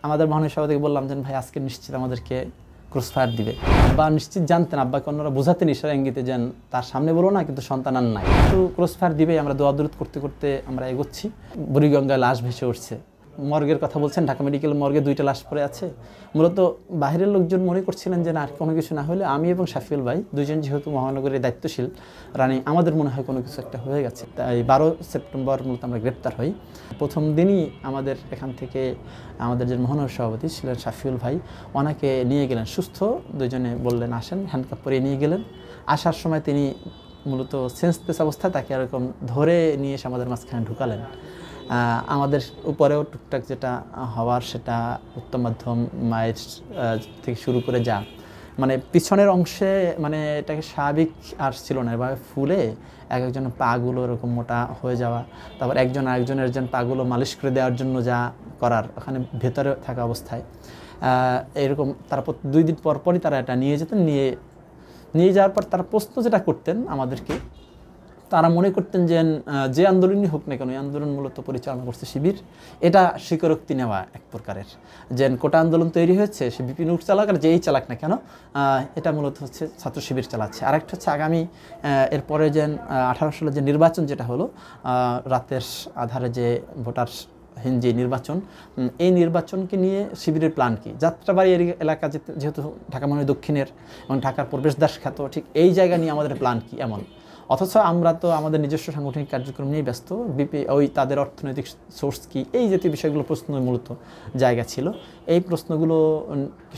আমাদের মহানবী সভাপতিকে বললাম যে ভাই আজকে নিশ্চিত আমাদেরকে ক্রসফায়ার দিবে, বা নিশ্চিত জানতেন, আব্বাকে অন্যরা বোঝাতেন ইশারা ইঙ্গিতে, যেন তার সামনে বলো না কিন্তু সন্তান আর নাই, একটু ক্রসফায়ার দিবে। আমরা দোয়া দরুদ করতে করতে আমরা এগোচ্ছি। বুড়িগঙ্গায় লাশ ভেসে উঠছে। মর্গের কথা বলছেন, ঢাকা মেডিকেল মর্গে 2টা লাশ পড়ে আছে। মূলত বাইরের লোকজন মনে করছিলেন যে না, আর কোনো কিছু না হলে আমি এবং শাফিউল ভাই দুজন যেহেতু মহানগরের দায়িত্বশীল রানী, আমাদের মনে হয় কোনো কিছু একটা হয়ে গেছে। তাই 12 সেপ্টেম্বর মূলত আমরা গ্রেপ্তার হই। প্রথম দিনই আমাদের এখান থেকে আমাদের যে মহানগর সভাপতি ছিলেন শাফিউল ভাই, ওনাকে নিয়ে গেলেন সুস্থ, দুজনে বললেন আসেন, হ্যান্ডকাপ পরিয়ে নিয়ে গেলেন। আসার সময় তিনি মূলত সেন্সলেস অবস্থায় তাকে এরকম ধরে নিয়ে এসে আমাদের মাঝখানে ঢুকালেন। আমাদের উপরেও টুকটাক যেটা হওয়ার, সেটা উত্তম মাধ্যম মায়ের থেকে শুরু করে যা মানে পিছনের অংশে মানে এটাকে স্বাভাবিক আর ছিল না, এভাবে ফুলে একজন পাগুলো এরকম মোটা হয়ে যাওয়া, তারপর একজন আরেকজনের পাগুলো মালিশ করে দেওয়ার জন্য যা করার, ওখানে ভেতরে থাকা অবস্থায় এরকম তারপর 2 দিন পর পরই তারা এটা নিয়ে যেতেন। নিয়ে যাওয়ার পর তারা প্রশ্ন যেটা করতেন আমাদেরকে, তারা মনে করতেন যে আন্দোলনই হোক না কেন, এই আন্দোলন মূলত পরিচালনা করছে শিবির। এটা স্বীকারোক্তি নেওয়া এক প্রকারের, যে কোটা আন্দোলন তৈরি হয়েছে, সে বিপিনুর চালাক আর যেই চালাক না কেন, এটা মূলত হচ্ছে ছাত্র শিবির চালাচ্ছে। আরেকটা হচ্ছে আগামী এরপরে 18 সালে যে নির্বাচন যেটা হলো, রাতের আধারে যে ভোটার যে নির্বাচন, এই নির্বাচনকে নিয়ে শিবিরের প্ল্যান কি। যাত্রাবাড়ি এলাকা যেহেতু ঢাকা মহানগরী দক্ষিণের এবং ঢাকার প্রবেশদ্বার খ্যাত, ঠিক এই জায়গা নিয়ে আমাদের প্ল্যান কি এমন। অথচ আমরা তো আমাদের নিজস্ব সাংগঠনিক কার্যক্রম নিয়েই ব্যস্ত। তাদের অর্থনৈতিক সোর্স কি, এই জাতীয় বিষয়গুলো প্রশ্ন মূলত জায়গা ছিল। এই প্রশ্নগুলো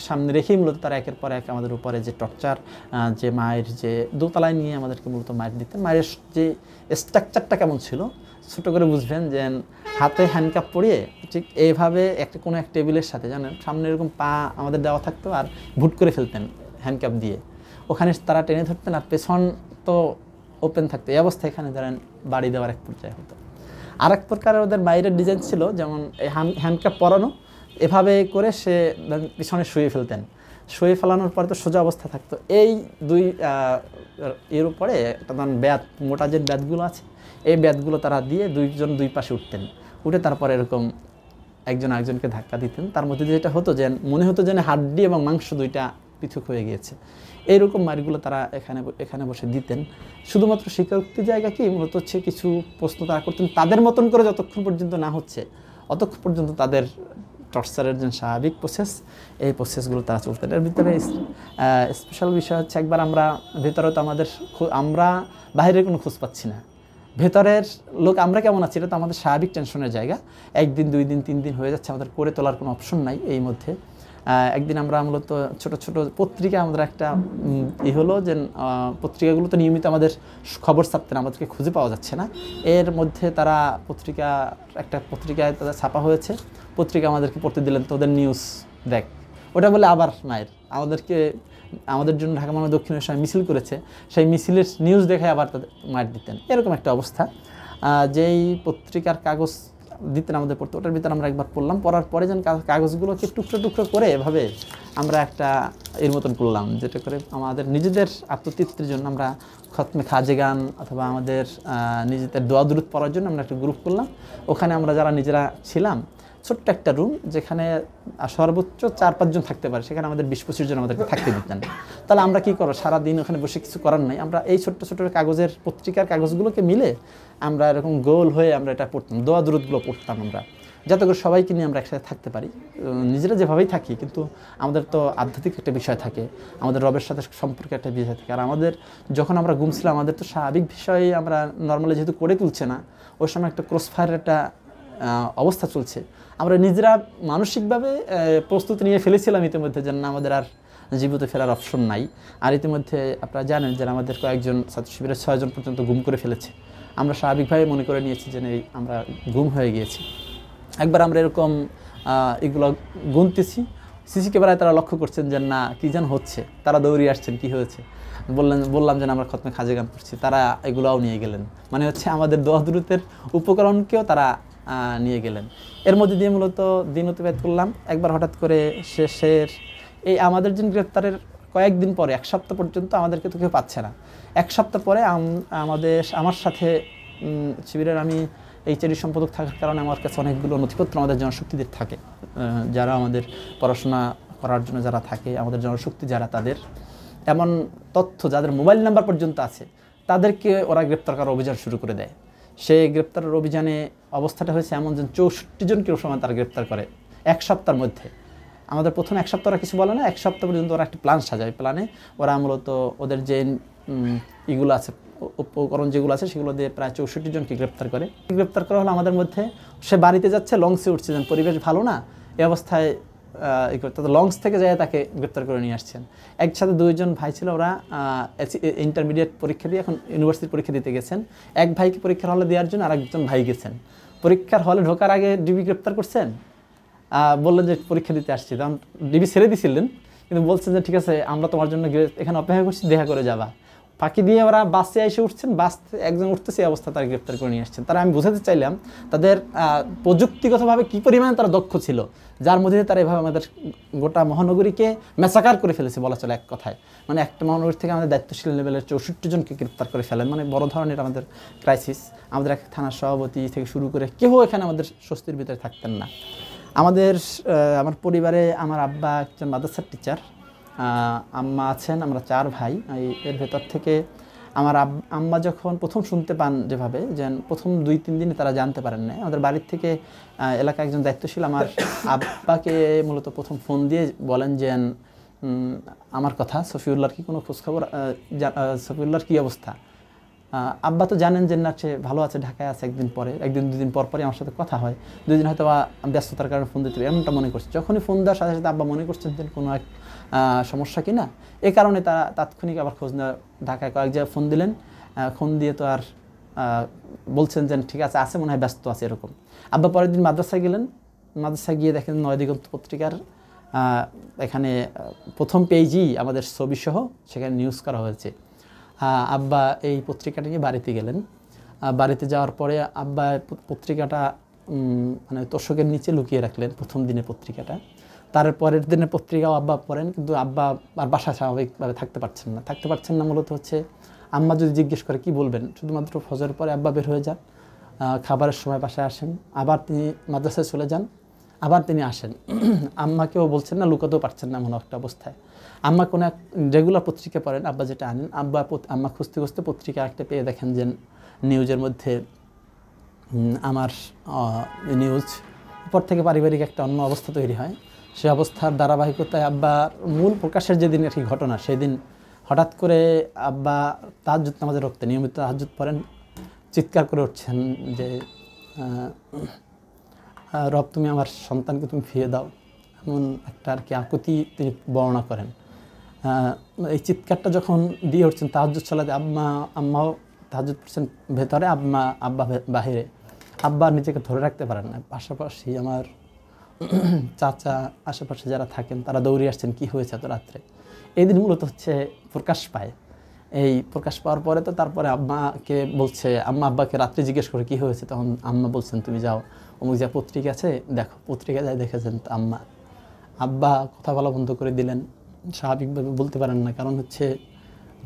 সামনে রেখেই মূলত তারা একের পর এক আমাদের উপরে যে টর্চার, যে মায়ের যে দোতলায় নিয়ে আমাদেরকে মূলত মায়ের দিতেন। মায়ের যে স্ট্রাকচারটা কেমন ছিল ছোটো করে বুঝবেন, যে হাতে হ্যান্ডকাপ পরিয়ে ঠিক এইভাবে কোনো এক টেবিলের সাথে জানেন সামনে এরকম পা আমাদের দেওয়া থাকতো, আর ভুট করে ফেলতেন হ্যান্ডকাপ দিয়ে, ওখানে তারা টেনে ধরতেন, আর পেছন তো ওপেন থাকতো। এই অবস্থায় এখানে ধরেন বাড়ি দেওয়ার এক পর্যায়ে হতো। আর এক প্রকারের ওদের বাইরের ডিজাইন ছিল, যেমন এই হ্যান্ডকাপ পরানো, এভাবে করে সে পিছনে শুয়ে ফেলতেন। শুয়ে ফেলানোর পরে তো সোজা অবস্থা থাকতো। এই এর উপরে একটা ব্যাত, মোটা যে ব্যাতগুলো আছে, এই ব্যাতগুলো তারা দিয়ে 2 জন 2 পাশে উঠতেন। উঠে তারপরে এরকম একজন আরেকজনকে ধাক্কা দিতেন। তার মধ্যে যেটা হতো, যে মনে হতো যেন হাড্ডি এবং মাংস 2টা পৃথক হয়ে গিয়েছে। এইরকম মারগুলো তারা এখানে বসে দিতেন। শুধুমাত্র স্বীকারোক্তি জায়গা কি, মূলত হচ্ছে কিছু প্রশ্ন তারা করতেন তাদের মতন করে, যতক্ষণ পর্যন্ত না হচ্ছে অতক্ষণ পর্যন্ত তাদের টর্চারের যে স্বাভাবিক প্রসেস, এই প্রসেসগুলো তারা চলতেন। এর ভিতরে স্পেশাল বিষয় হচ্ছে, একবার আমরা ভেতরে তো আমরা বাইরের কোনো খোঁজ পাচ্ছি না, ভেতরের লোক আমরা কেমন আছি এটা তো আমাদের স্বাভাবিক টেনশনের জায়গা। 1 দিন 2 দিন 3 দিন হয়ে যাচ্ছে, আমাদের করে তোলার কোনো অপশন নাই। এই মধ্যে একদিন আমরা মূলত ছোট ছোট পত্রিকা, আমাদের একটা হলো যে পত্রিকাগুলো তো নিয়মিত আমাদের খবর ছাপতেন, আমাদেরকে খুঁজে পাওয়া যাচ্ছে না। এর মধ্যে তারা একটা পত্রিকায় তাদের ছাপা হয়েছে, পত্রিকা আমাদেরকে পড়তে দিলেন, তোদের নিউজ দেখ, ওটা বলে আবার মায়ের আমাদের জন্য ঢাকা মহানগর দক্ষিণের সময় মিছিল করেছে, সেই মিছিলের নিউজ দেখে আবার তাদের মার দিতেন। এরকম একটা অবস্থা। যেই পত্রিকার কাগজ দিতেন আমাদের পড়তে, ওটার ভিতরে আমরা একবার পড়লাম, পড়ার পরে যেন কাগজগুলোকে টুকরো টুকরো করে এভাবে আমরা একটা এর মতন করলাম, যেটা করে আমাদের নিজেদের আত্মতৃপ্তির জন্য আমরা খতমে খাজে গান অথবা আমাদের নিজেদের দোয়া দরুদ পড়ার জন্য আমরা একটা গ্রুপ করলাম। ওখানে আমরা যারা নিজেরা ছিলাম, ছোট্ট একটা রুম, যেখানে সর্বোচ্চ 4-5 জন থাকতে পারে, সেখানে আমাদের 20-25 জন আমাদেরকে থাকতে দিতেন। তাহলে আমরা কী করবো, সারাদিন ওখানে বসে কিছু করার নাই, আমরা এই ছোট্ট ছোট্ট কাগজের পত্রিকার কাগজগুলোকে মিলে আমরা এরকম গোল হয়ে আমরা এটা পড়তাম, দোয়া দরুদগুলো পড়তাম আমরা, যাতে করে সবাইকে নিয়ে আমরা একসাথে থাকতে পারি। নিজেরা যেভাবেই থাকি, কিন্তু আমাদের তো আধ্যাত্মিক একটা বিষয় থাকে, আমাদের রবের সাথে সম্পর্কে একটা বিষয় থাকে। আর আমাদের যখন আমরা ঘুমছিলাম, আমাদের তো স্বাভাবিক বিষয়ে আমরা নর্মালি যেহেতু করে তুলছে না, ওই সময় একটা ক্রসফায়ারের একটা অবস্থা চলছে। আমরা নিজেরা মানসিকভাবে প্রস্তুতি নিয়ে ফেলেছিলাম ইতিমধ্যে, যেন আমাদের আর জীবিত ফেরার অপশন নাই। আর ইতিমধ্যে আপনারা জানেন যে আমাদের কয়েকজন ছাত্র শিবিরের 6 জন পর্যন্ত গুম করে ফেলেছে। আমরা স্বাভাবিকভাবে মনে করে নিয়েছি যে আমরা গুম হয়ে গিয়েছি। একবার আমরা এরকম এগুলো গুনতেছি, সিসি ক্যামেরায় তারা লক্ষ্য করছেন যে না কী যেন হচ্ছে, তারা দৌড়িয়ে আসছেন, কি হয়েছে বললাম যে আমরা খতমে খাজে গান করছি, তারা এগুলোও নিয়ে গেলেন। মানে হচ্ছে আমাদের দোয়া দরুদের উপকরণকেও তারা নিয়ে গেলেন। এর মধ্যে দিয়ে মূলত দিন অতিবাহিত করলাম। একবার হঠাৎ করে শেষের আমাদের যে গ্রেপ্তারের কয়েকদিন পরে, 1 সপ্তাহ পর্যন্ত আমাদেরকে তো কেউ পাচ্ছে না। 1 সপ্তাহ পরে আমার সাথে শিবিরের আমি এইচআরডি সম্পাদক থাকার কারণে আমার কাছে অনেকগুলো নথিপত্র আমাদের জনশক্তিদের থাকে, যারা আমাদের পড়াশোনা করার জন্য যারা থাকে, আমাদের জনশক্তি যারা, তাদের এমন তথ্য যাদের মোবাইল নাম্বার পর্যন্ত আছে তাদেরকে ওরা গ্রেপ্তার করার অভিযান শুরু করে দেয়। সেই গ্রেপ্তারের অভিযানে অবস্থাটা হয়েছে এমন যে 64 জনকে সময় তারা গ্রেপ্তার করে এক সপ্তাহের মধ্যে। আমাদের প্রথম এক সপ্তাহ ওরা কিছু বলে না, এক সপ্তাহ পর্যন্ত ওরা একটা প্ল্যান সাজায়। প্ল্যানে ওরা মূলত ওদের যে ইগুলো আছে, উপকরণ যেগুলো আছে, সেগুলো দিয়ে প্রায় 64 জনকে গ্রেপ্তার করে। গ্রেপ্তার করা হলো আমাদের মধ্যে, সে বাড়িতে যাচ্ছে, লঞ্চে উঠছে, যেন পরিবেশ ভালো না, এই অবস্থায় লঞ্চ থেকে যায় তাকে গ্রেপ্তার করে নিয়ে আসছেন। একসাথে 2 জন ভাই ছিল, ওরা ইন্টারমিডিয়েট পরীক্ষা দিয়ে এখন ইউনিভার্সিটির পরীক্ষা দিতে গেছেন। এক ভাইকে পরীক্ষার হলে দেওয়ার জন্য আরেকজন ভাই গেছেন। পরীক্ষার হলে ঢোকার আগে ডিবি গ্রেপ্তার করছেন, বললেন যে পরীক্ষা দিতে আসছি। তখন ডিবি ছেড়ে দিয়েছিলেন, কিন্তু বলছেন যে ঠিক আছে, আমরা তোমার জন্য এখানে অপেক্ষা করছি, দেখা করে যাবা। ফাঁকি দিয়ে ওরা বাসে এসে উঠছেন, বাস একজন উঠতেছে, এই অবস্থা তারা গ্রেপ্তার করে নিয়ে আসছেন। তারা, আমি বোঝাতে চাইলাম তাদের প্রযুক্তিগতভাবে কী পরিমাণে তারা দক্ষ ছিল, যার মধ্যে তারা এভাবে আমাদের গোটা মহানগরীকে ম্যাসাকার করে ফেলেছে বলা চলে এক কথায়। মানে একটা মহানগরী থেকে আমাদের দায়িত্বশীল লেভেলের 64 জনকে গ্রেপ্তার করে ফেলেন, মানে বড় ধরনের আমাদের ক্রাইসিস। আমাদের এক থানার সভাপতি থেকে শুরু করে কেউ এখানে আমাদের স্বস্তির ভিতরে থাকতেন না। আমার পরিবারে আমার আব্বা একজন মাদ্রাসার টিচার, আম্মা আছেন, আমরা 4 ভাই। এর ভেতর থেকে আমার আম্মা যখন প্রথম শুনতে পান, যেভাবে যেন প্রথম 2-3 দিনে তারা জানতে পারেন না, আমাদের বাড়ির থেকে এলাকায় একজন দায়িত্বশীল আমার আব্বাকে মূলত প্রথম ফোন দিয়ে বলেন যে আমার কথা, সফিউল্লাহর কি কোনো খোঁজখবর, সফিউল্লাহর কী অবস্থা। আব্বা তো জানেন যে না, সে ভালো আছে, ঢাকায় আছে। 1-2 দিন পর পরই আমার সাথে কথা হয়। 2 দিন হয়তো ব্যস্ততার কারণে ফোন দিতে হবে, এমনটা মনে করছে। যখনই ফোন দেওয়ার সাথে সাথে আব্বা মনে করছেন যে কোনো এক সমস্যা কি না, এ কারণে তারা তাৎক্ষণিক আবার খোঁজ নেওয়া, ঢাকায় কয়েক জায়গায় ফোন দিলেন। ফোন দিয়ে তো আর বলছেন যে ঠিক আছে, আছে মনে হয়, ব্যস্ত আছে, এরকম। আব্বা পরের দিন মাদ্রাসায় গেলেন। মাদ্রাসায় গিয়ে দেখেন নয় দিগন্ত পত্রিকার এখানে প্রথম পেজই আমাদের ছবিসহ সেখানে নিউজ করা হয়েছে। আব্বা এই পত্রিকাটা নিয়ে বাড়িতে গেলেন। বাড়িতে যাওয়ার পরে আব্বা পত্রিকাটা মানে তোষকের নিচে লুকিয়ে রাখলেন, প্রথম দিনের পত্রিকাটা। তার পরের দিনের পত্রিকাও আব্বা পড়েন, কিন্তু আব্বা আর বাসায় স্বাভাবিকভাবে থাকতে পারছেন না। মূলত হচ্ছে আম্মা যদি জিজ্ঞেস করে কি বলবেন, শুধুমাত্র ফজরের পরে আব্বা বের হয়ে যান, খাবারের সময় বাসায় আসেন, আবার তিনি মাদ্রাসায় চলে যান, আবার তিনি আসেন। আম্মাকেও বলছেন না, লুকাতেও পারছেন না এমন একটা অবস্থায়। আম্মা কোনো এক রেগুলার পত্রিকা পড়েন, আব্বা যেটা আনেন, আম্মা খুঁজতে খুঁজতে পত্রিকা একটা পেয়ে দেখেন যে নিউজের মধ্যে আমার নিউজ। উপর থেকে পারিবারিক একটা অন্য অবস্থা তৈরি হয়। সে অবস্থার ধারাবাহিকতায় আব্বার মূল প্রকাশের যেদিন আর কি ঘটনা, সেদিন হঠাৎ করে আব্বা তাহাজ্জুদ নামাজে রক্তে নিয়মিত তাহাজ্জুদ পড়েন, চিৎকার করে উঠছেন যে রব, তুমি আমার সন্তানকে তুমি ফিরিয়ে দাও, এমন একটা আর কি আকুতি তিনি বর্ণনা করেন। এই চিৎকারটা যখন দিয়ে উঠছেন তাহাজ্জুদ সালাতে, আম্মাও তাহাজ্জুদ পড়ছেন ভেতরে, আব্বা বাহিরে। আব্বা নিজেকে ধরে রাখতে পারেন না। পাশাপাশি আমার চাচা, আশেপাশে যারা থাকেন, তারা দৌড়ে আসছেন, কি হয়েছে এত রাত্রে। এই দিন মূলত হচ্ছে প্রকাশ পায়। এই প্রকাশ পাওয়ার পরে তো তারপরে আব্বাকে বলছে, আব্বাকে রাত্রে জিজ্ঞেস করে কি হয়েছে, তখন আম্মা বলছেন তুমি যাও, অমুক যা পত্রিকা আছে দেখো। পত্রিকা যায় দেখেছেন তো আব্বা কথা বলা বন্ধ করে দিলেন। স্বাভাবিকভাবে বলতে পারেন না, কারণ হচ্ছে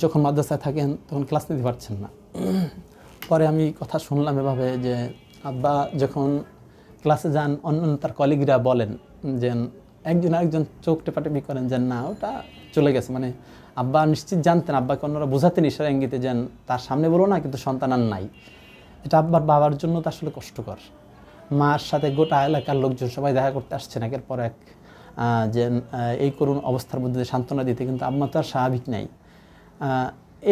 যখন মাদ্রাসায় থাকেন তখন ক্লাস নিতে পারছেন না। পরে আমি কথা শুনলাম এভাবে যে আব্বা যখন ক্লাসে যান, অন্য তার কলিগরা বলেন যে একজন চোখ টেপাটেপি করেন যে না, ওটা চলে গেছে। মানে আব্বা নিশ্চিত জানতেন, আব্বাকে অন্যরা বোঝাতেন ইশারা ইঙ্গিতে, যেন তার সামনে বলো না, কিন্তু সন্তান আর নাই। এটা আব্বার বাবার জন্য তো আসলে কষ্টকর। মার সাথে গোটা এলাকার লোকজন সবাই দেখা করতে আসছেন একের পর এক, যে এই করুণ অবস্থার মধ্যে সান্ত্বনা দিতে, কিন্তু আম্মা তো আর স্বাভাবিক নাই।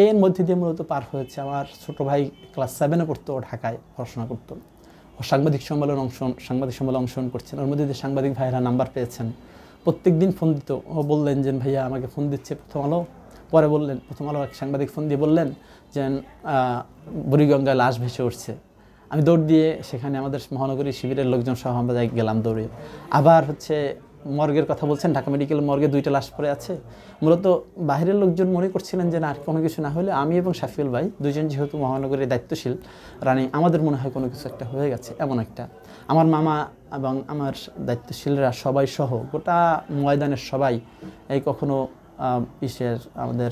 এর মধ্যে দিয়ে মূলত পার হয়েছে। আমার ছোটো ভাই ক্লাস 7-এ পড়তো, ও ঢাকায় পড়াশোনা করতো। ও সাংবাদিক সম্মেলনে অংশগ্রহণ করছেন। ওর মধ্যে দিয়ে সাংবাদিক ভাইরা নাম্বার পেয়েছেন, প্রত্যেক দিন ফোন দিত। ও বললেন যে ভাইয়া আমাকে ফোন দিচ্ছে প্রথম আলো। পরে বললেন, প্রথম আলো এক সাংবাদিক ফোন দিয়ে বললেন যে বুড়িগঙ্গায় লাশ ভেসে উঠছে। আমি দৌড় দিয়ে সেখানে আমাদের মহানগরী শিবিরের লোকজন সহ আমরা গেলাম দৌড়ে। আবার হচ্ছে মর্গের কথা বলছেন, ঢাকা মেডিকেল মর্গে 2টা লাশ পড়ে আছে। মূলত বাইরের লোকজন মনে করছিলেন যে না, আর কোনো কিছু না হলে আমি এবং শাফিউল ভাই 2 জন যেহেতু মহানগরীর দায়িত্বশীল রানী, আমাদের মনে হয় কোনো কিছু একটা হয়ে গেছে এমন একটা। আমার মামা এবং আমার দায়িত্বশীলরা সবাই সহ গোটা ময়দানের সবাই, এই কখনো আমাদের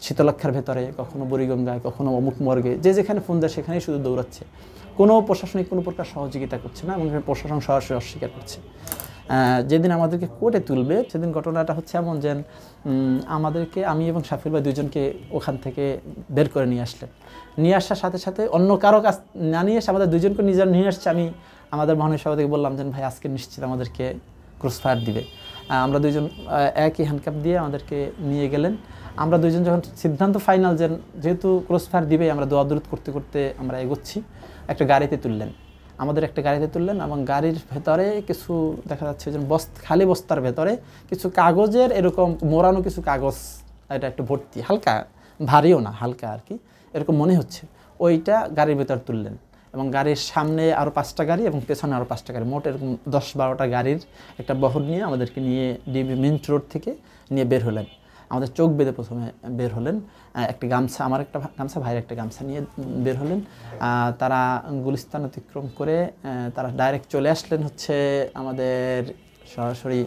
শীতলক্ষার ভেতরে, কখনো বুড়িগঙ্গায়, কখনো অমুক মর্গে, যে যেখানে ফোন দেয় সেখানেই শুধু দৌড়াচ্ছে। কোনো প্রশাসনিক কোনো প্রকার সহযোগিতা করছে না এবং প্রশাসন সরাসরি অস্বীকার করছে। যেদিন আমাদেরকে কোর্টে তুলবে সেদিন ঘটনাটা হচ্ছে এমন যে আমাদেরকে আমি এবং শাফিল ভাই দুজনকে ওখান থেকে বের করে নিয়ে আসলেন। নিয়ে আসার সাথে সাথে অন্য কারো কাছ না নিয়ে এসে আমাদের দুজনকে নিজের নিয়ে আসছে। আমি আমাদের মহানবী সভাপতিকে বললাম যে ভাই আজকে নিশ্চিত আমাদেরকে ক্রসফায়ার দিবে। আমরা দুইজন একই হ্যান্ডকাপ দিয়ে আমাদেরকে নিয়ে গেলেন। আমরা দুইজন যখন সিদ্ধান্ত ফাইনাল যেহেতু ক্রসফায়ার দিবেই, আমরা দোয়া-দরুদ করতে করতে আমরা এগোচ্ছি, একটা গাড়িতে তুললেন, আমাদের একটা গাড়িতে তুললেন এবং গাড়ির ভেতরে কিছু দেখা যাচ্ছে যে খালি বস্তার ভেতরে কিছু কাগজের এরকম মোড়ানো কিছু কাগজ, এটা একটু ভর্তি, হালকা ভারীও না, হালকা আর কি এরকম মনে হচ্ছে। ওইটা গাড়ির ভেতর তুললেন এবং গাড়ির সামনে আরও 5টা গাড়ি এবং পেছনে আরও 5টা গাড়ি, মোট এরকম 10-12টা গাড়ির একটা বহর নিয়ে আমাদেরকে নিয়ে ডিবি মিন্ট রোড থেকে নিয়ে বের হলেন। আমাদের চোখ বেঁধে প্রথমে বের হলেন, একটা গামছা, আমার একটা গামছা, ভাইয়ের একটা গামছা নিয়ে বের হলেন। তারা গুলিস্তান অতিক্রম করে তারা ডাইরেক্ট চলে আসলেন হচ্ছে আমাদের সরাসরি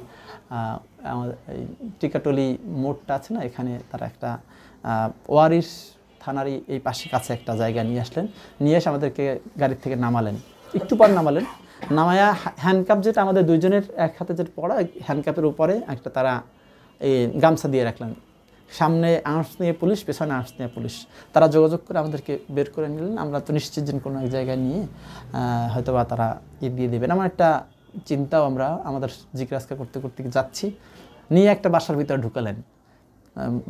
আমাদের এই টিকাটলি মোড়টা আছে না, এখানে তারা একটা ওয়ারিশ থানারই এই পাশে কাছে একটা জায়গা নিয়ে আসলেন। নিয়ে এসে আমাদেরকে গাড়ির থেকে নামালেন, একটু পর নামালেন। নামায়া হ্যান্ডকাপ যেটা আমাদের দুইজনের এক হাতে যেটা পড়া, হ্যান্ডকাপের উপরে একটা তারা এই গামছা দিয়ে রাখলেন। সামনে আর্মস নিয়ে পুলিশ, পেছনে আর্মস নিয়ে পুলিশ। তারা যোগাযোগ করে আমাদেরকে বের করে নিলেন। আমরা তো নিশ্চিত যে কোনো এক জায়গায় নিয়ে হয়তোবা তারা দিয়ে দেবেন। আমার একটা চিন্তাও, আমরা আমাদের জিজ্ঞাসা করতে করতে যাচ্ছি, নিয়ে একটা বাসার ভিতরে ঢুকালেন।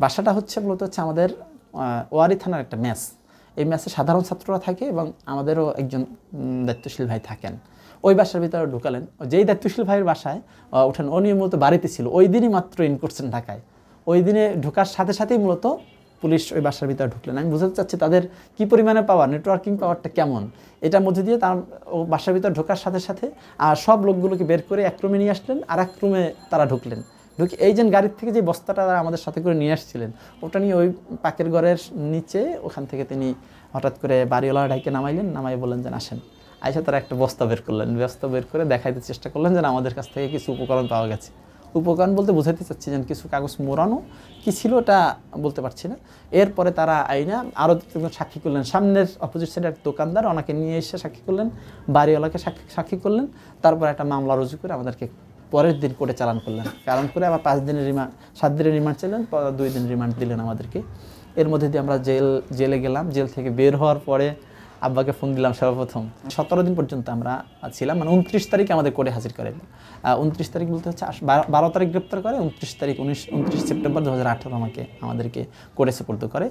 বাসাটা হচ্ছে মূলত হচ্ছে আমাদের ওয়ারি থানার একটা মেস। এই মেসে সাধারণ ছাত্ররা থাকে এবং আমাদেরও একজন দায়িত্বশীল ভাই থাকেন। ওই বাসার ভিতরে ঢুকালেন। যেই দায়িত্বশীল ভাইয়ের বাসায় ওঠেন, উনি মূলত বাড়িতে ছিল, ওই দিনই মাত্র ইন করছেন ঢাকায়। ওই দিনে ঢোকার সাথে সাথেই মূলত পুলিশ ওই বাসার ভিতরে ঢুকলেন। আমি বুঝতে চাচ্ছি তাদের কী পরিমাণে পাওয়ার, নেটওয়ার্কিং পাওয়ারটা কেমন। এটার মধ্যে দিয়ে তার বাসার ভিতরে ঢোকার সাথে সাথে আর সব লোকগুলোকে বের করে এক রুমে নিয়ে আসলেন, আর এক রুমে তারা ঢুকলেন। ঢুকে এই যে গাড়ির থেকে যে বস্তাটা তারা আমাদের সাথে করে নিয়ে আসছিলেন, ওটা নিয়ে ওই পাকের ঘরের নিচে ওখান থেকে তিনি হঠাৎ করে বাড়িওয়ালা ডাইকে নামাইলেন। নামাই বললেন যে আসেন। আইসা তারা একটা বস্তা বের করলেন। বস্তা বের করে দেখাইতে চেষ্টা করলেন যে আমাদের কাছ থেকে কিছু উপকরণ পাওয়া গেছে। উপকরণ বলতে বোঝাতে চাচ্ছি যে কিছু কাগজ মোড়ানো কী ছিল ওটা বলতে পারছি না। এরপরে তারা আইনা আরও সাক্ষী করলেন। সামনের অপোজিট সাইডের এক দোকানদার, ওনাকে নিয়ে এসে সাক্ষী করলেন, বাড়িওয়ালাকে সাক্ষী করলেন। তারপর একটা মামলা রুজু করে আমাদেরকে পরের দিন কোর্টে চালান করলেন। চালান করে আবার 5 দিনের রিমান্ড, 7 দিনের রিমান্ড চাইলেন, 2 দিন রিমান্ড দিলেন আমাদেরকে। এর মধ্যে দিয়ে আমরা জেলে গেলাম। জেল থেকে বের হওয়ার পরে আব্বাকে ফোন দিলাম সর্বপ্রথম। 17 দিন পর্যন্ত আমরা ছিলাম, মানে 29 তারিখে আমাদের কোর্টে হাজির করেন। 29 তারিখ বলতে হচ্ছে 12 তারিখ গ্রেপ্তার করে, 29 সেপ্টেম্বর 2018 আমাদেরকে কোর্টে সুপর্দ করে।